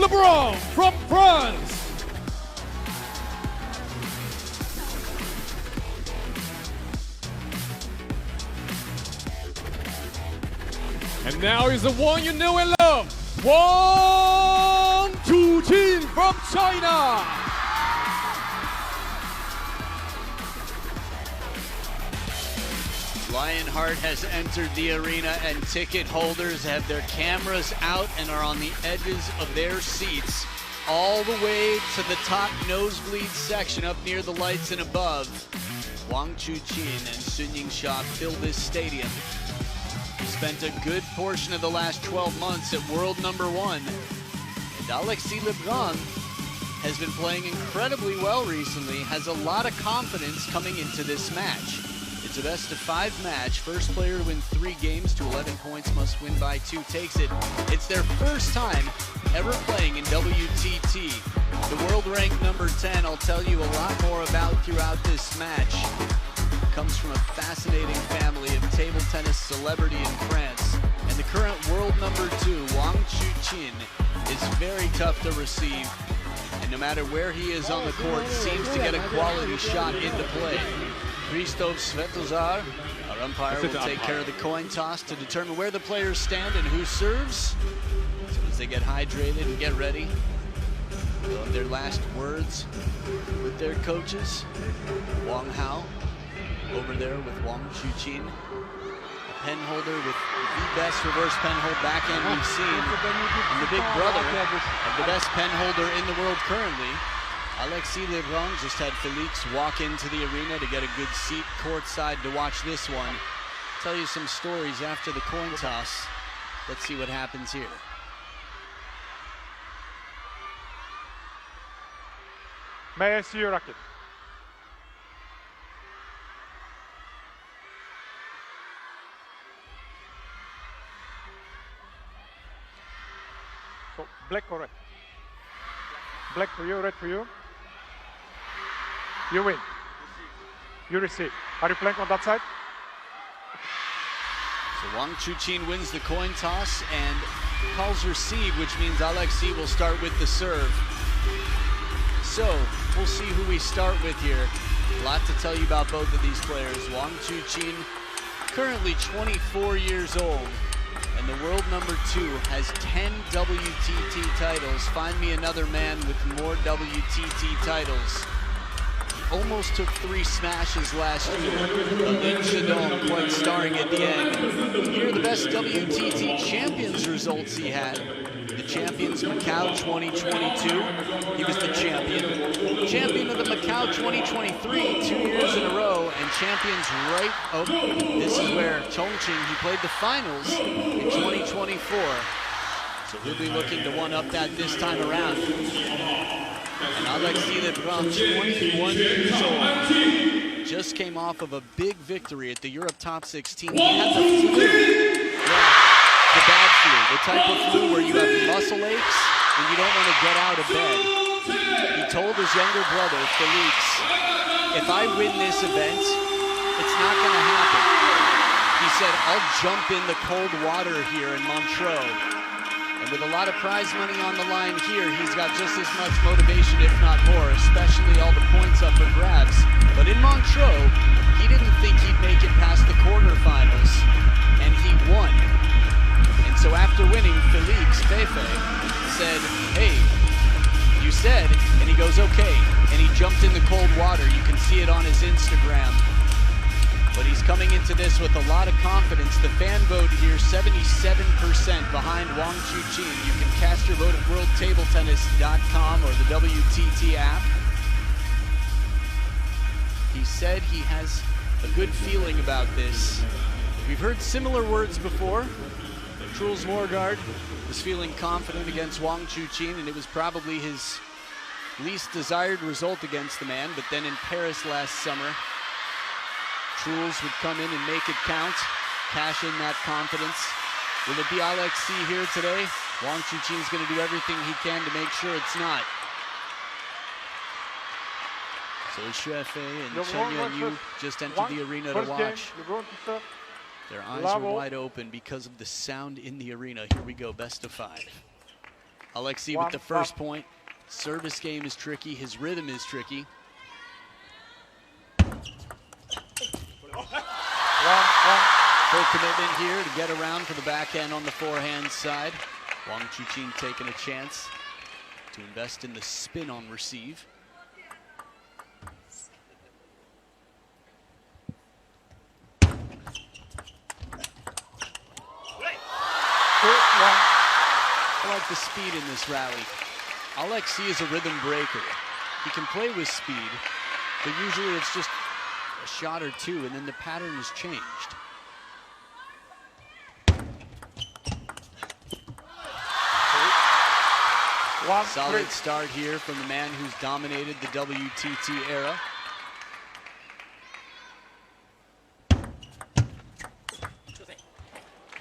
Lebrun from France. And now is the one you know and love, Wang Chuqin from China. Lionheart has entered the arena and ticket holders have their cameras out and are on the edges of their seats all the way to the top nosebleed section up near the lights and above. Wang Chuqin and Sun Yingsha fill this stadium. He spent a good portion of the last 12 months at world #1. And Alexis Lebrun has been playing incredibly well recently, has a lot of confidence coming into this match. It's a best-of-5 match. First player to win 3 games to 11 points must win by 2 takes it. It's their first time ever playing in WTT. The world rank #10, I'll tell you a lot more about throughout this match. Comes from a fascinating family of table tennis celebrity in France. And the current world #2, Wang Chuqin, is very tough to receive. And no matter where he is on the court, seems to get a quality shot into play. Christoph Svetozar, our umpire, will take care of the coin toss to determine where the players stand and who serves. As soon as they get hydrated and get ready, they'll have their last words with their coaches. Wang Hao over there with Wang Chuqin, a pen holder with the best reverse pen hold backhand we've seen, and the big brother of the best pen holder in the world currently. Alexis Lebrun just had Felix walk into the arena to get a good seat courtside to watch this one. Tell you some stories after the coin toss. Let's see what happens here. May I see your racket? So, black or red? Black for you, red for you. You win. You receive. Are you playing on that side? So Wang Chuqin wins the coin toss and calls receive, which means Alexis will start with the serve. So we'll see who we start with here. A lot to tell you about both of these players. Wang Chuqin, currently 24 years old, and the world #2 has 10 WTT titles. Find me another man with more WTT titles. He almost took 3 smashes last year. Lin Shadong quite starring at the end. Here are the best WTT champions results he had. The Champions Macau 2022, he was the champion. Champion of the Macau 2023, 2 years in a row, and champions this is where Chongqing, he played the finals in 2024. So he'll be looking to one-up that this time around. And Alexis Lebrun, 21 years old, just came off of a big victory at the Europe Top 16. He had the flu. Yeah, the bad flu, the type of flu where you have muscle aches and you don't want to get out of bed. He told his younger brother, Felix, if I win this event, it's not going to happen. He said, I'll jump in the cold water here in Montreux. And with a lot of prize money on the line here, he's got just as much motivation, if not more, especially all the points up for grabs. But in Montreux, he didn't think he'd make it past the quarterfinals, and he won. And so after winning, Felix Fefe said, hey, you said, and he goes, okay. And he jumped in the cold water. You can see it on his Instagram. But he's coming into this with a lot of confidence. The fan vote here, 77% behind Wang Chuqin. You can cast your vote at worldtabletennis.com or the WTT app. He said he has a good feeling about this. We've heard similar words before. Truls Morgaard was feeling confident against Wang Chuqin, and it was probably his least desired result against the man. But then in Paris last summer, Truls would come in and make it count, cash in that confidence. Will it be Alexis here today? Wang Chuqin's going to do everything he can to make sure it's not. So Xuefei and Chen Yuanyu just entered the arena to watch. Their eyes were wide open because of the sound in the arena. Here we go, best of 5. Alexis with the first point. Service game is tricky. His rhythm is tricky. Full commitment here to get around for the backhand on the forehand side. Wang Chuqin taking a chance to invest in the spin on receive. I like the speed in this rally. Alexis is a rhythm breaker. He can play with speed, but usually it's just a shot or two, and then the pattern is changed. Solid start here from the man who's dominated the WTT era.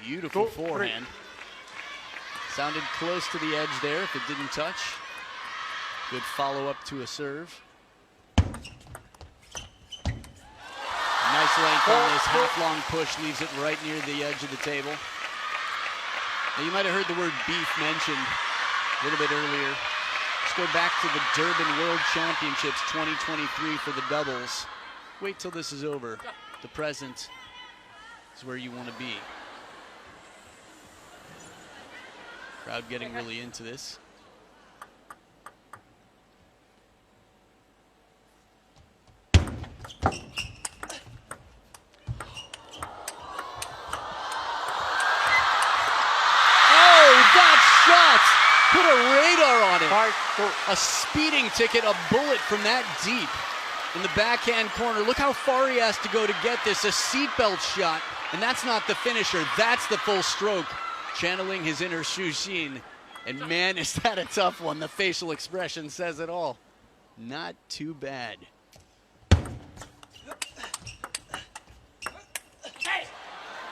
Beautiful forehand. Sounded close to the edge there if it didn't touch. Good follow-up to a serve. Nice length on this half-long push, leaves it right near the edge of the table. Now you might have heard the word beef mentioned a little bit earlier. Let's go back to the Durban World Championships 2023 for the doubles. Wait till this is over. The present is where you want to be. Crowd getting really into this. Put a radar on it. A speeding ticket, a bullet from that deep in the backhand corner. Look how far he has to go to get this. A seatbelt shot, and that's not the finisher. That's the full stroke. Channeling his inner Xu Xin. And man, is that a tough one. The facial expression says it all. Not too bad.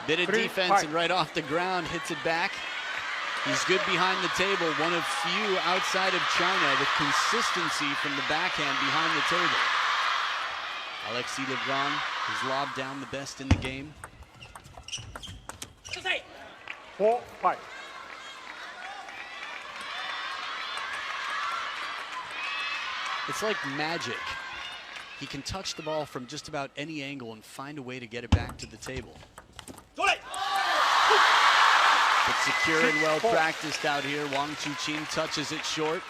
Bit of defense and right off the ground, hits it back. He's good behind the table, one of few outside of China with consistency from the backhand behind the table. Alexis Lebrun has lobbed down the best in the game. 4-5. It's like magic. He can touch the ball from just about any angle and find a way to get it back to the table. It's secure and well practiced out here. Wang Chuqin touches it short.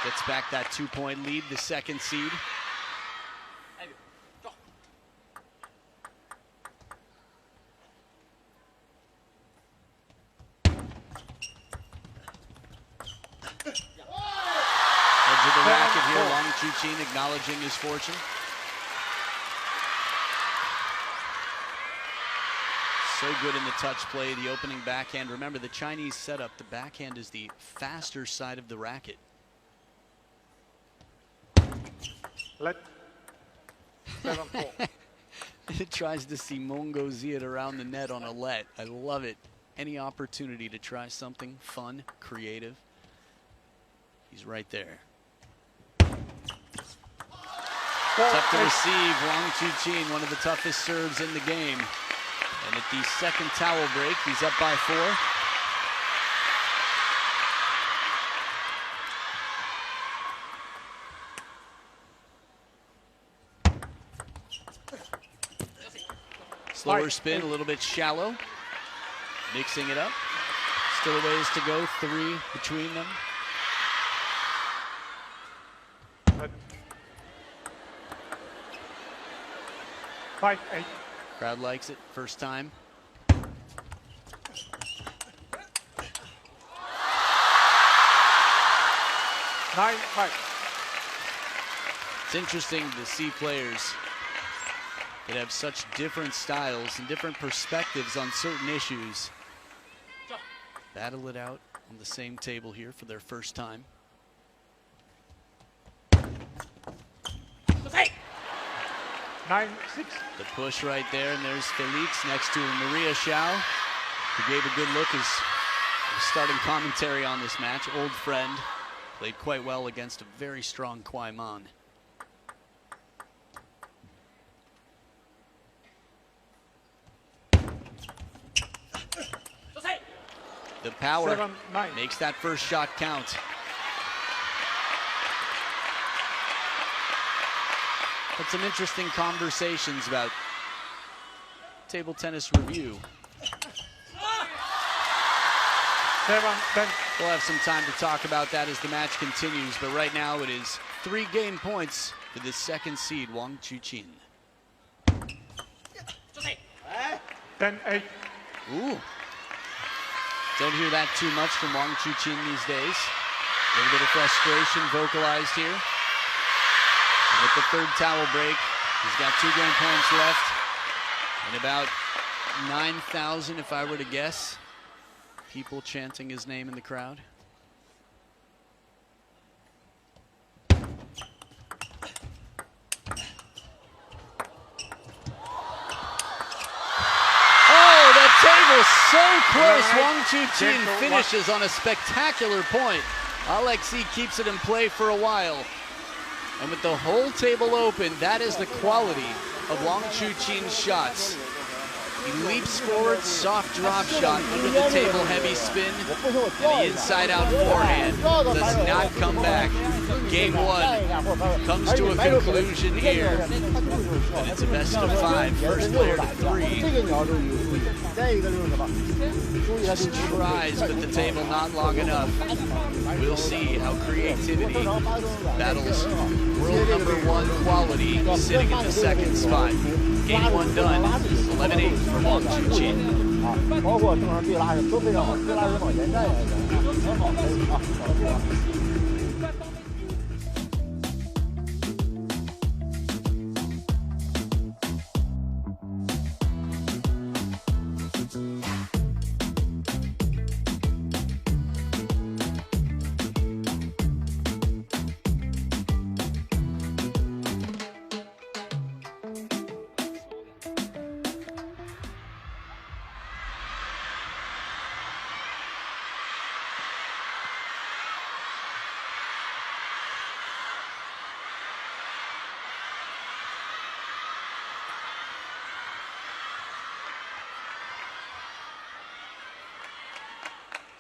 Gets back that 2-point lead, the second seed. Edge of the racket here, Wang Chuqin acknowledging his fortune. So good in the touch play, the opening backhand. Remember, the Chinese setup, the backhand is the faster side of the racket. Let 7-4. It tries to see Mongo Z it around the net on a let. I love it. Any opportunity to try something fun, creative, he's right there. Tough to receive. Wang Chuqin, one of the toughest serves in the game. And at the second towel break, he's up by 4. Slower spin, a little bit shallow. Mixing it up. Still a ways to go, 3 between them. Let 5-8. Crowd likes it, first time. It's interesting to see players that have such different styles and different perspectives on certain issues battle it out on the same table here for their first time. 9-6. The push right there, and there's Felix next to Maria Xiao, who gave a good look as starting commentary on this match. Old friend, played quite well against a very strong Kwai Man. The power 7-9. makes that first shot count. Had some interesting conversations about table tennis review. 7-10. We'll have some time to talk about that as the match continues, but right now it is 3 game points for the second seed, Wang Chuqin. 10-8. Ooh. Don't hear that too much from Wang Chuqin these days. A little bit of frustration vocalized here. And with the third towel break, he's got 2 game points left. And about 9,000, if I were to guess, people chanting his name in the crowd. So close. Wang Chuqin finishes on a spectacular point. Alexis keeps it in play for a while. And with the whole table open, that is the quality of Wang Chuqin's shots. He leaps forward, soft drop shot, under the table, heavy spin, and the inside out forehand does not come back. Game 1 comes to a conclusion here. And it's a best of 5, first player to 3. Just tries, but the table not long enough. We'll see how creativity battles world #1 quality sitting in the second spot. Game 1 done, 11-8 for Wang Chuqin. 包括正常对拉人都非常好，对拉人往前站也很好，可以啊，搞得非常好。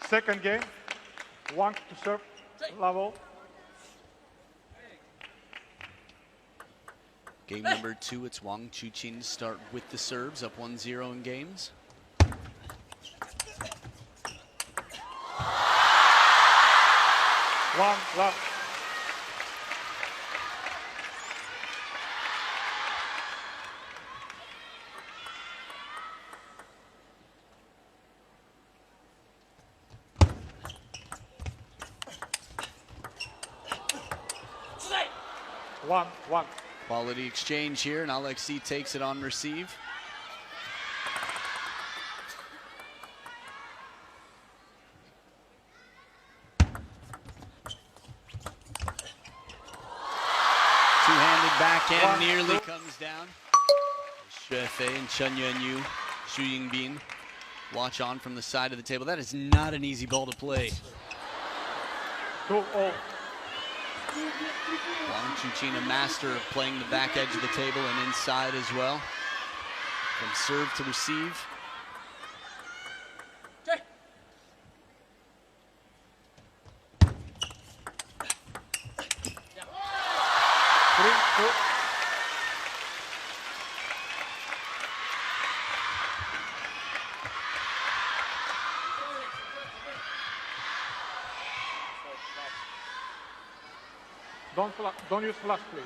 Second game. Wang to serve level. Game number 2, it's Wang Chuqin to start with the serves, up 1-0 in games. Wang love. One. Quality exchange here, and Alexis takes it on receive. Two-handed backhand nearly comes down. Xue Fei and Chen Yuanyu, Xu Yingbin watch on from the side of the table. That is not an easy ball to play. 2-0. Wang Chuqin, a master of playing the back edge of the table and inside as well. From serve to receive. Don't use flash, please.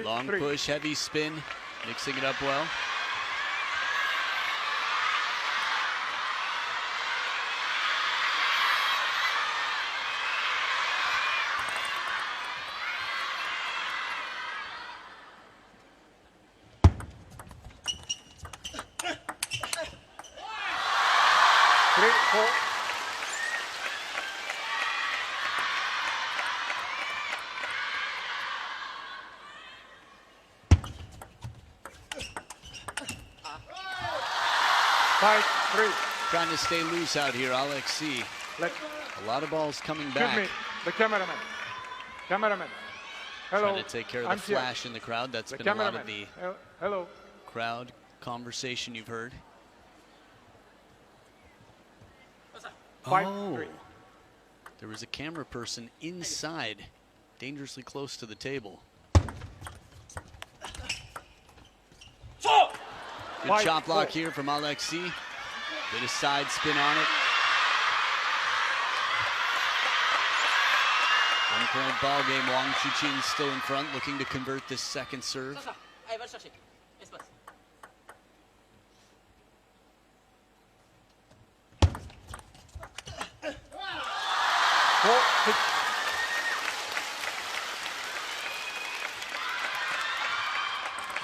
Long push, heavy spin, mixing it up well. Five, 3. Trying to stay loose out here, Alexis. A lot of balls coming back. Excuse me, the cameraman. Cameraman. Hello. Trying to take care of the flash in the crowd. That's been a lot of the crowd conversation you've heard. 5-3. There was a camera person inside, dangerously close to the table. Good chop block here from Alexis. Bit of side spin on it. 1-point ball game. Wang Chuqin still in front, looking to convert this second serve. And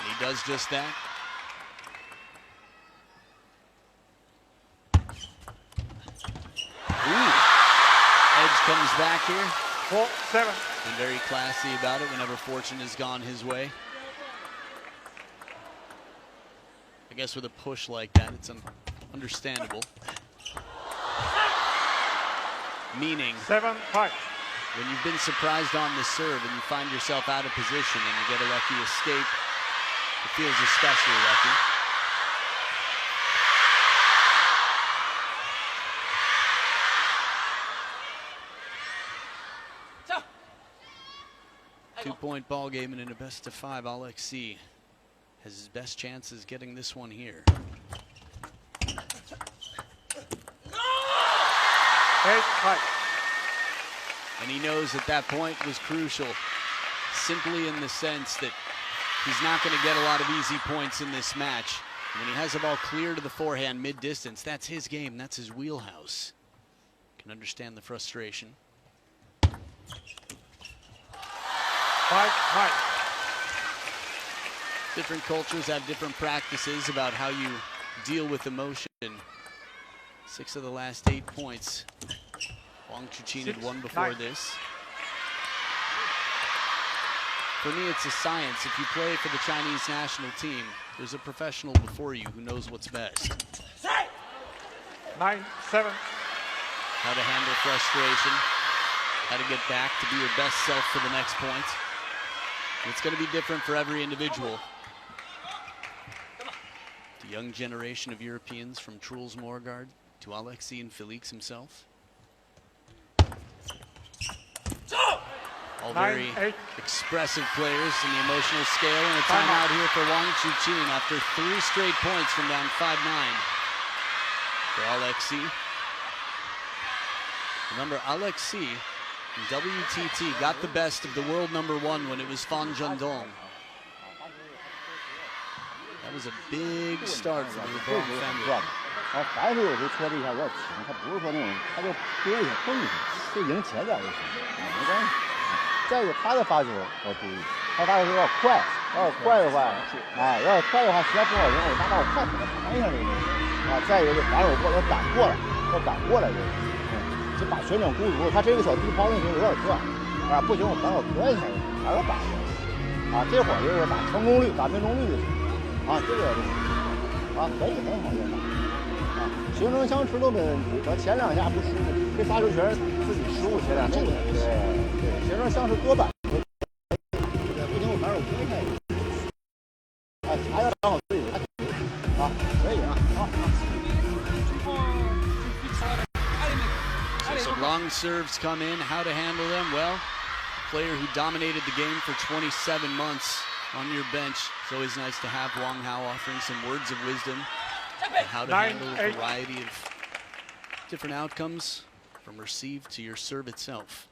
he does just that. Edge comes back here. 4-7. Been very classy about it whenever fortune has gone his way. I guess with a push like that, it's understandable. Meaning, 7-5. when you've been surprised on the serve and you find yourself out of position and you get a lucky escape, it feels especially lucky. Two-point ball game, and in a best of 5, Alexis has his best chances getting this one here. 8-5. And he knows that point was crucial, simply in the sense that he's not going to get a lot of easy points in this match. When he has the ball clear to the forehand mid-distance, that's his game, that's his wheelhouse. Can understand the frustration. 5-5. Different cultures have different practices about how you deal with emotion. 6 of the last 8 points. Wang Chuqin had won before this. For me, it's a science. If you play for the Chinese national team, there's a professional before you who knows what's best. 9-7. How to handle frustration, how to get back to be your best self for the next point. It's going to be different for every individual. The young generation of Europeans, from Truls Morgaard to Alexis and Felix himself. All very expressive players in the emotional scale, and a timeout here for Wang Chuqin after 3 straight points from down 5-9 for Alexis. Remember, Alexis in WTT got the best of the world #1 when it was Fan Zhendong. That was a big start for the Lebrun family. 还是有时候搓这一下有点轻，他不是说那种，他就丢一下碰一下，就赢前点就行，没关系。再一个他的发球要注意，他发球有点快，要是快的话，要是快的话，实在不好赢，我拿我快给他弹一下这个东西。再一个就反手过要挡过来，这个，就把旋转孤独，他这个小低抛那球有点转，不行我反手隔一下，还要打一下。这会儿就是打成功率，打命中率就行。这个可以很好用的。形成相持都没问题，可前2下不失误，这发球全是自己失误，前2下对，形成相持多板，不行我反手隔一下，还要找好自己的，可以So long serves come in, how to handle them? Well, a player who dominated the game for 27 months on your bench. It's always nice to have Wang Hao offering some words of wisdom. How to handle a variety of different outcomes from receive to your serve itself.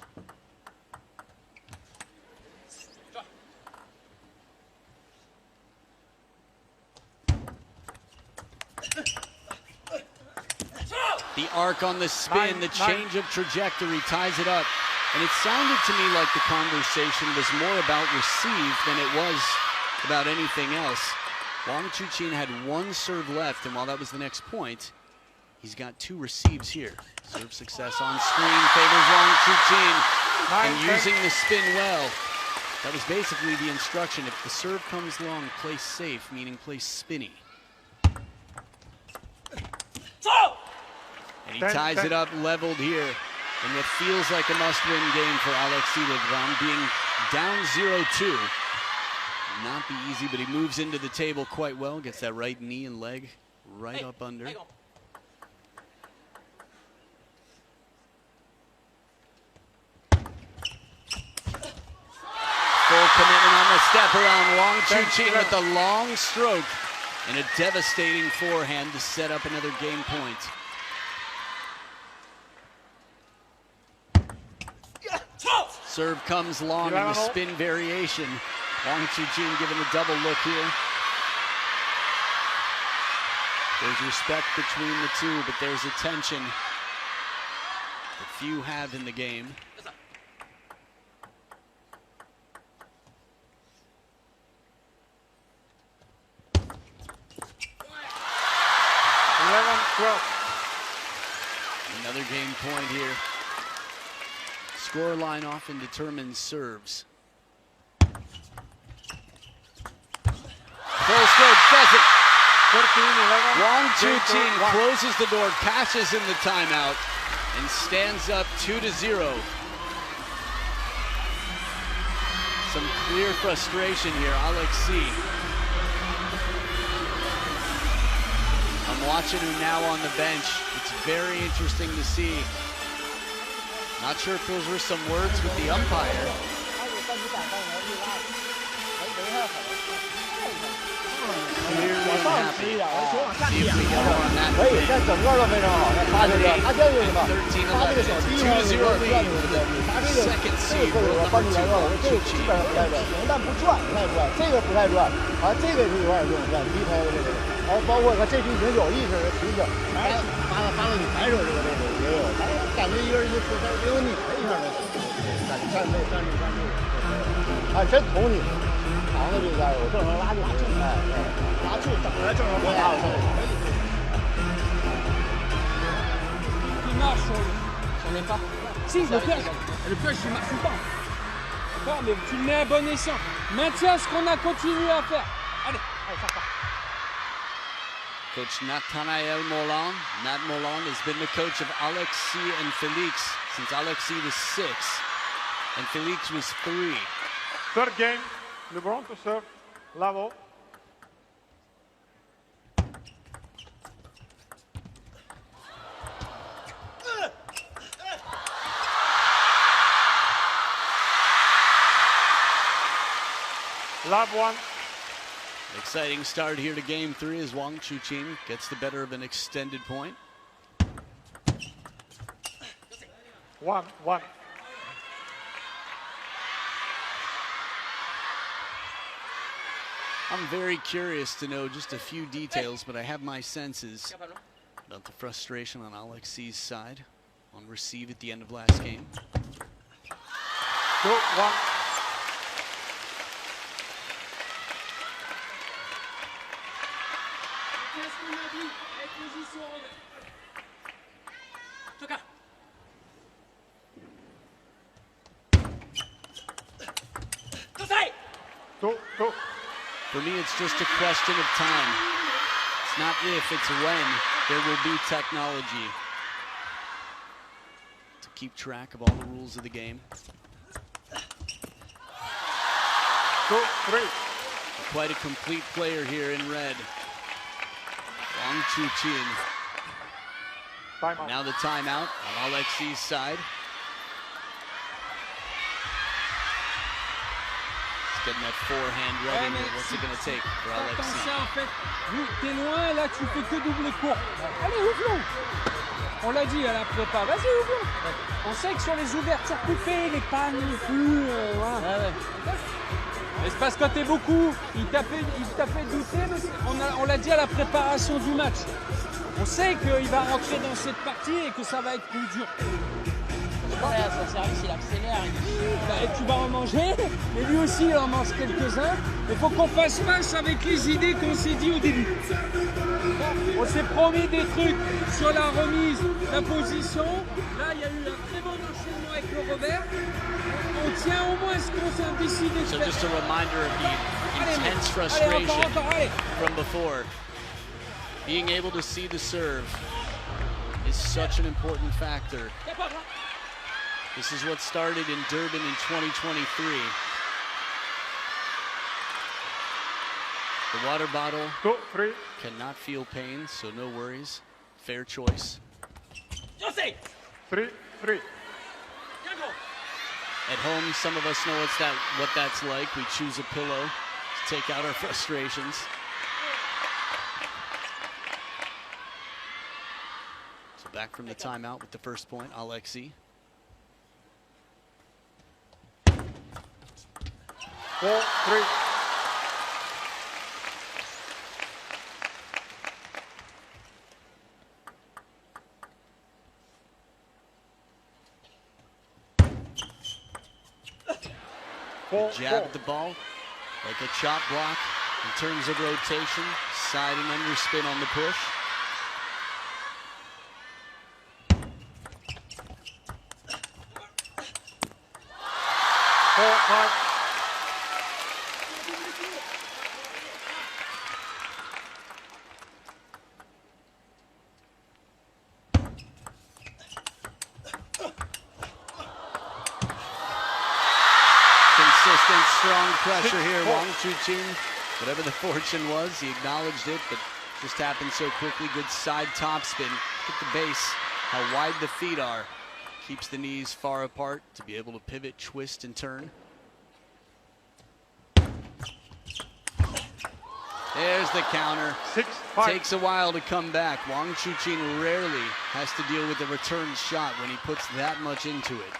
The arc on the spin, the change of trajectory ties it up. And it sounded to me like the conversation was more about receive than it was about anything else. Wang Chuqin had 1 serve left, and while that was the next point, he's got 2 receives here. Serve success on screen favors Wang Chuqin, and using the spin well. That was basically the instruction. If the serve comes long, play safe, meaning play spinny. And he ties it up leveled here in what feels like a must-win game for Alexis Lebrun, being down 0-2. Not be easy, but he moves into the table quite well, gets that right knee and leg right up under. Full commitment on the step around Wang Chuqin with the long stroke and a devastating forehand to set up another game point. Serve comes long in the spin variation. Wang Chuqin given a double look here. There's respect between the two, but there's a tension that few have in the game. Another game point here. Score line often determines serves. Full stroke does it. Wang Chuqin closes the door, cashes in the timeout, and stands up 2-0. Some clear frustration here, Alexis. I'm watching him now on the bench. It's very interesting to see. Not sure if those were some words with the umpire. Clearly unhappy. See if we get more on that. 整个都非常好。他这个，他这个什么？ 13-11. It's a 2-0 lead for the second seed, world number 2, Wang Chuqin. 但不转，不太转，这个不太转，啊，这个是有点用，低拍的这个，然后包括他这局已经有意识的提醒，发到你抬手这个位置也有，感觉一个人就出赛，因为你这一下的，站位，啊，真捅你，长的比赛我正常拉就正哎，拉住整个正常不拉我可以。Il marche sur le pas. Si, le piège, il marche pas. D'accord, mais tu le mets à bon escient. Maintiens ce qu'on a continué à faire. Allez, ça part. Coach Nathanael Molan. Nat Molan has been the coach of Alexis and Felix since Alexis was 6 and Felix was 3. Third game, Lebrun to serve, level. Lab 1. Exciting start here to game 3 as Wang Chuqin gets the better of an extended point. 1-1. I'm very curious to know just a few details, but I have my senses about the frustration on Alexis' side on receive at the end of last game. 2-1. For me, it's just a question of time. It's not if, it's when there will be technology to keep track of all the rules of the game. 2-3. Quite a complete player here in red. Wang Chuqin. Now the timeout on Alexis' side. Getting that forehand ready. What's it going to take for Alexis? Attention, en fait, vu que t'es loin, là tu fais que doubler court. Allez, ouvre-le. On l'a dit à la prépa, vas-y, ouvre-le. On sait que sur les ouvertures coupées, les pas non plus, voilà. Mais c'est parce que t'es beaucoup, il t'a fait douter, mais on l'a dit à la préparation du match. On sait qu'il va rentrer dans cette partie et que ça va être plus dur. Ouais, son service il accélère. Et tu vas en manger, et lui aussi il en mange quelques-uns. Il faut qu'on fasse face avec les idées qu'on s'est dit au début. On s'est promis des trucs sur la remise, la position. Là il y a eu un très bon enchaînement avec le revers. On tient au moins ce qu'on s'est décidé de So faire. just a reminder of the intense frustration from before. Being able to see the serve is such an important factor. This is what started in Durban in 2023. The water bottle 2-3. cannot feel pain, so no worries. Fair choice. 3-3. At home, some of us know what that's like. We choose a pillow to take out our frustrations. So back from the timeout with the first point, Alexis. 4-3. Jab at the ball, like a chop block in terms of rotation, side and under spin on the push. Consistent, strong pressure here. Wang Chuqin, whatever the fortune was, he acknowledged it, but just happened so quickly. Good side top spin. Look at the base, how wide the feet are. Keeps the knees far apart to be able to pivot, twist, and turn. There's the counter. 6-5. Takes a while to come back. Wang Chuqin rarely has to deal with a return shot when he puts that much into it.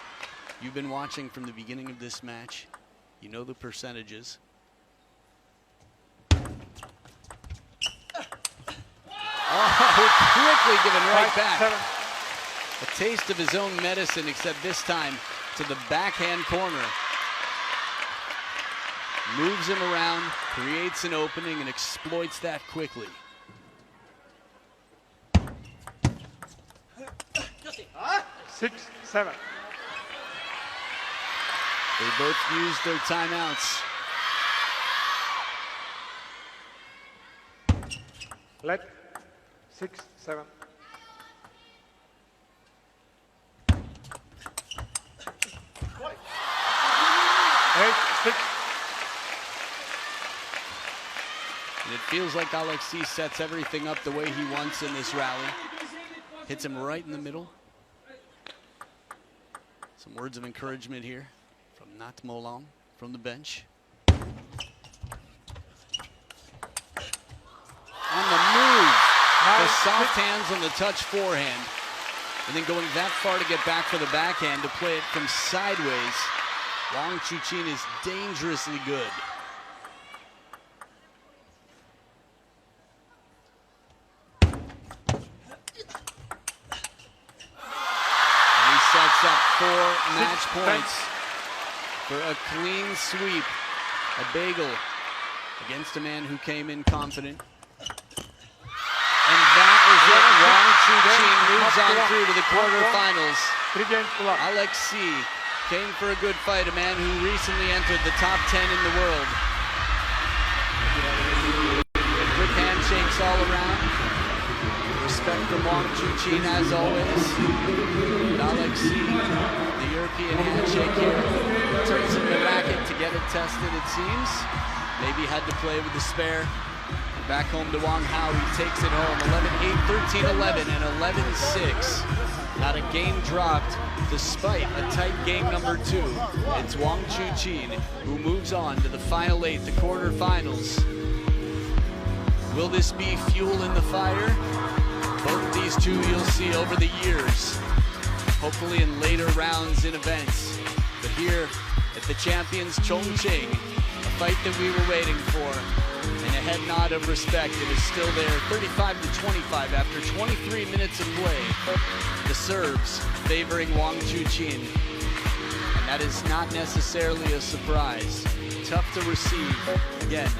You've been watching from the beginning of this match. You know the percentages. Oh, quickly given right back. A taste of his own medicine, except this time to the backhand corner. Moves him around, creates an opening, and exploits that quickly. 6-7. They both used their timeouts. Let 6-7. 8-6. And it feels like Alexis sets everything up the way he wants in this rally. Hits him right in the middle. Some words of encouragement here from Nat Molang from the bench. On the move, the soft hands on the touch forehand. And then going that far to get back for the backhand to play it from sideways. Wang Chuqin is dangerously good. Sets up 4 match points for a clean sweep, a bagel against a man who came in confident. And that is it. Wang Chuqin moves on through to the quarterfinals. Alexis came for a good fight, a man who recently entered the top 10 in the world. Quick handshakes all around. Respect from Wang Chuqin as always. And Alexis, the European handshake here, turns in the racket to get it tested, it seems. Maybe had to play with the spare. Back home to Wang Hao, he takes it home. 11-8, 13-11, and 11-6. Not a game dropped, despite a tight game number 2. It's Wang Chuqin who moves on to the final 8, the quarterfinals. Will this be fuel in the fire? Both of these two you'll see over the years, hopefully in later rounds in events. But here at the champions Chongqing, a fight that we were waiting for, and a head nod of respect. It is still there, 35-25 after 23 minutes of play. The serves favoring Wang Chuqin, and that is not necessarily a surprise. Tough to receive, again,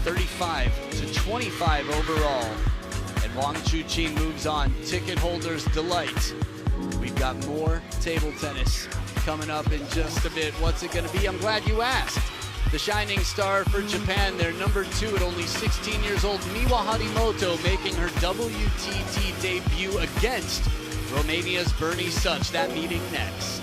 35-25 overall. And Wang Chuqin moves on. Ticket holders delight. We've got more table tennis coming up in just a bit. What's it going to be? I'm glad you asked. The shining star for Japan, they're number 2 at only 16 years old. Miwa Harimoto making her WTT debut against Romania's Bernie Such. That meeting next.